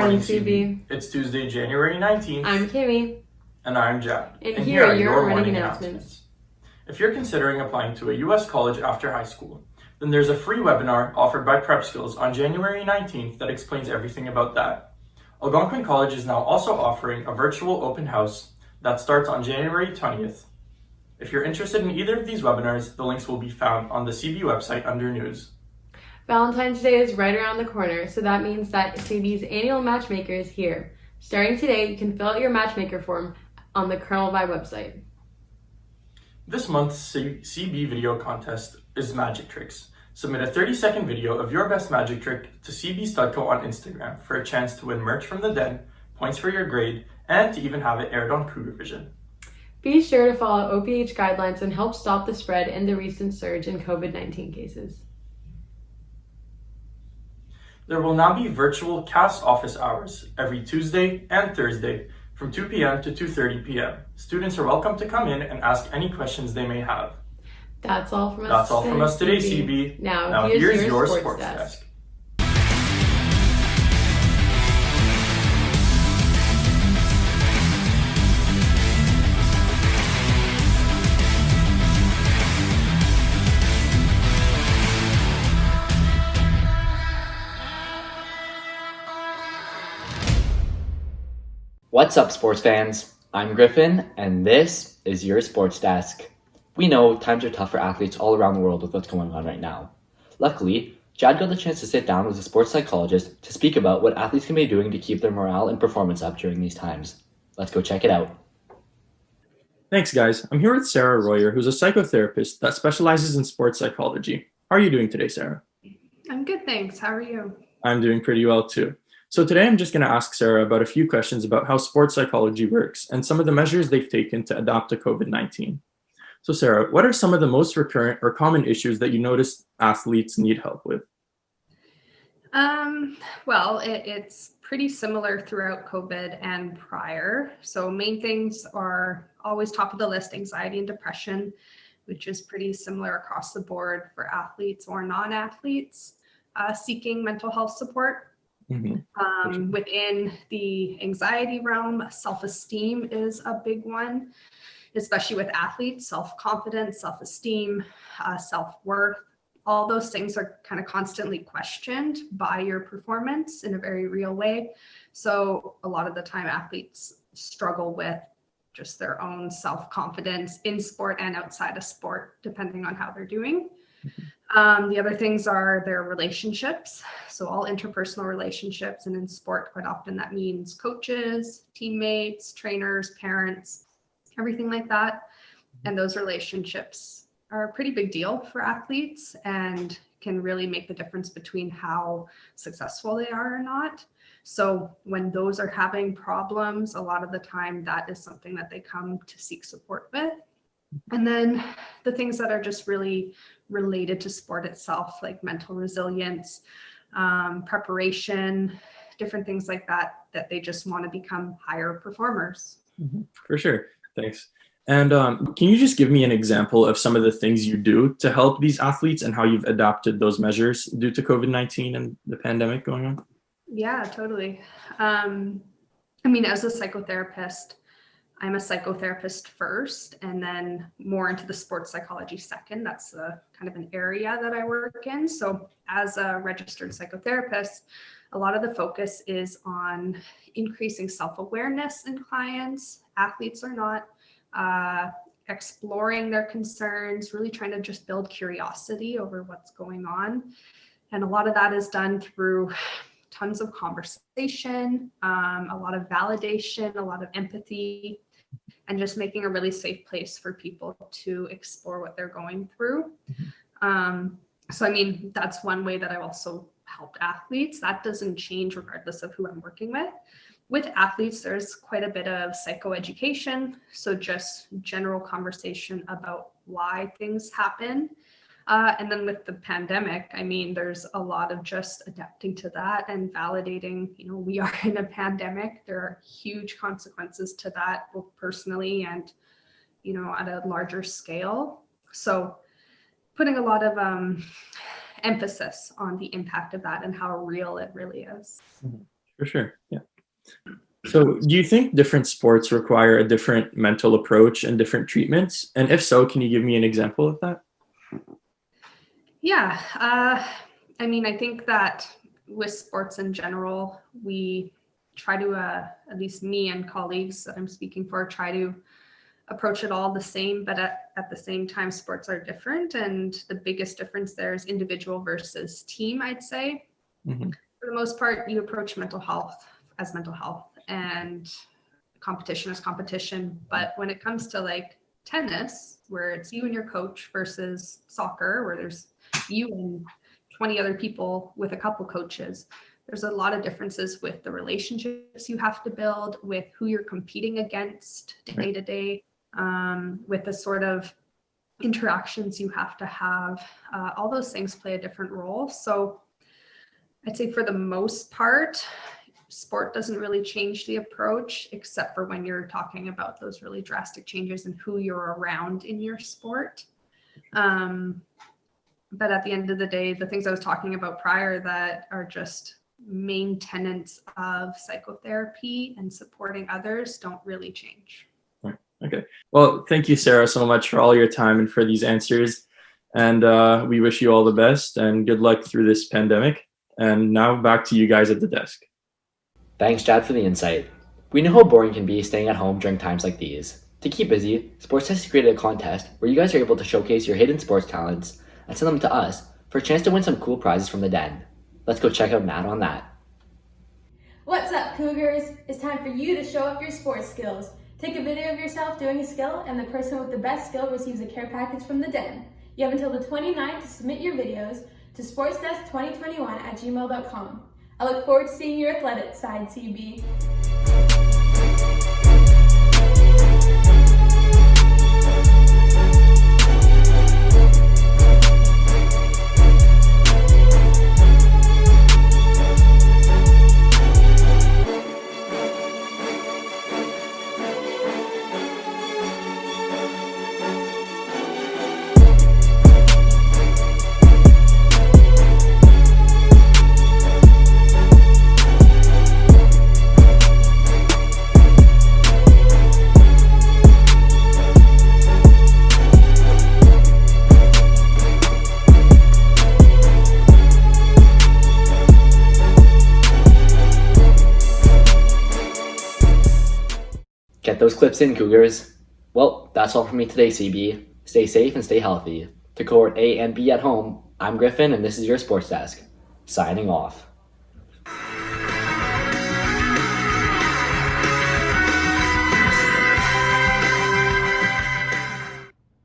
morning, CB. It's Tuesday, January 19th. I'm Kimmy. And I'm Jack. And here are your morning announcements. If you're considering applying to a U.S. college after high school, then there's a free webinar offered by Prep Skills on January 19th that explains everything about that. Algonquin College is now also offering a virtual open house that starts on January 20th. If you're interested in either of these webinars, the links will be found on the CB website under News. Valentine's Day is right around the corner, so that means that CB's annual matchmaker is here. Starting today, you can fill out your matchmaker form on the Colonel Vibe website. This month's CB video contest is Magic Tricks. Submit a 30-second video of your best magic trick to CB Studco on Instagram for a chance to win merch from the Den, points for your grade, and to even have it aired on Cougar Vision. Be sure to follow OPH guidelines and help stop the spread in the recent surge in COVID-19 cases. There will now be virtual CAST office hours every Tuesday and Thursday from 2 p.m. to 2:30 p.m. Students are welcome to come in and ask any questions they may have. That's all from us today, CB. Now here's your sports desk. What's up, sports fans? I'm Griffin, and this is your Sports Desk. We know times are tough for athletes all around the world with what's going on right now. Luckily, Jad got the chance to sit down with a sports psychologist to speak about what athletes can be doing to keep their morale and performance up during these times. Let's go check it out. Thanks, guys. I'm here with Sarah Royer, who's a psychotherapist that specializes in sports psychology. How are you doing today, Sarah? I'm good, thanks. How are you? I'm doing pretty well, too. So today I'm just going to ask Sarah about a few questions about how sports psychology works and some of the measures they've taken to adapt to COVID-19. So Sarah, what are some of the most recurrent or common issues that you notice athletes need help with? It's pretty similar throughout COVID and prior. So main things are always top of the list: anxiety and depression, which is pretty similar across the board for athletes or non-athletes, seeking mental health support. Mm-hmm. Within the anxiety realm, self-esteem is a big one, especially with athletes. Self-confidence, self-esteem, self-worth, all those things are kind of constantly questioned by your performance in a very real way. So a lot of the time athletes struggle with just their own self-confidence in sport and outside of sport, depending on how they're doing. The other things are their relationships. So all interpersonal relationships, and in sport, quite often that means coaches, teammates, trainers, parents, everything like that. And those relationships are a pretty big deal for athletes and can really make the difference between how successful they are or not. So when those are having problems, a lot of the time that is something that they come to seek support with. And then the things that are just really related to sport itself, like mental resilience, preparation, different things like that, that they just want to become higher performers. Mm-hmm. For sure. Thanks. And can you just give me an example of some of the things you do to help these athletes and how you've adapted those measures due to COVID-19 and the pandemic going on? Yeah, totally. As a psychotherapist, I'm a psychotherapist first, and then more into the sports psychology second. That's kind of an area that I work in. So as a registered psychotherapist, a lot of the focus is on increasing self-awareness in clients, athletes or not, exploring their concerns, really trying to just build curiosity over what's going on. And a lot of that is done through tons of conversation, a lot of validation, a lot of empathy, and just making a really safe place for people to explore what they're going through. That's one way that I've also helped athletes. That doesn't change regardless of who I'm working with. With athletes, there's quite a bit of psychoeducation. So just general conversation about why things happen. And then with the pandemic, there's a lot of just adapting to that and validating, we are in a pandemic. There are huge consequences to that, both personally and, at a larger scale. So putting a lot of emphasis on the impact of that and how real it really is. For sure. Yeah. So, do you think different sports require a different mental approach and different treatments? And if so, can you give me an example of that? Yeah, I mean, I think that with sports in general, we try to, at least me and colleagues that I'm speaking for, try to approach it all the same, but at the same time, sports are different. And the biggest difference there is individual versus team, I'd say. Mhm. For the most part, you approach mental health as mental health and competition as competition. But when it comes to like tennis, where it's you and your coach versus soccer, where there's you and 20 other people with a couple coaches, there's a lot of differences with the relationships you have to build, with who you're competing against day to day, with the sort of interactions you have to have. All those things play a different role. So I'd say for the most part, sport doesn't really change the approach, except for when you're talking about those really drastic changes in who you're around in your sport. But at the end of the day, the things I was talking about prior that are just main tenets of psychotherapy and supporting others don't really change. Okay. Well, thank you, Sarah, so much for all your time and for these answers. And we wish you all the best and good luck through this pandemic. And now back to you guys at the desk. Thanks, Chad, for the insight. We know how boring it can be staying at home during times like these. To keep busy, Sports has created a contest where you guys are able to showcase your hidden sports talents and send them to us for a chance to win some cool prizes from the Den. Let's go check out Matt on that. What's up, Cougars? It's time for you to show off your sports skills. Take a video of yourself doing a skill, and the person with the best skill receives a care package from the Den. You have until the 29th to submit your videos to sportsdesk2021@gmail.com. I look forward to seeing your athletic side, CB. Get those clips in, Cougars. Well, that's all from me today, CB. Stay safe and stay healthy. To cohort A and B at home, I'm Griffin, and this is your Sports Desk. Signing off.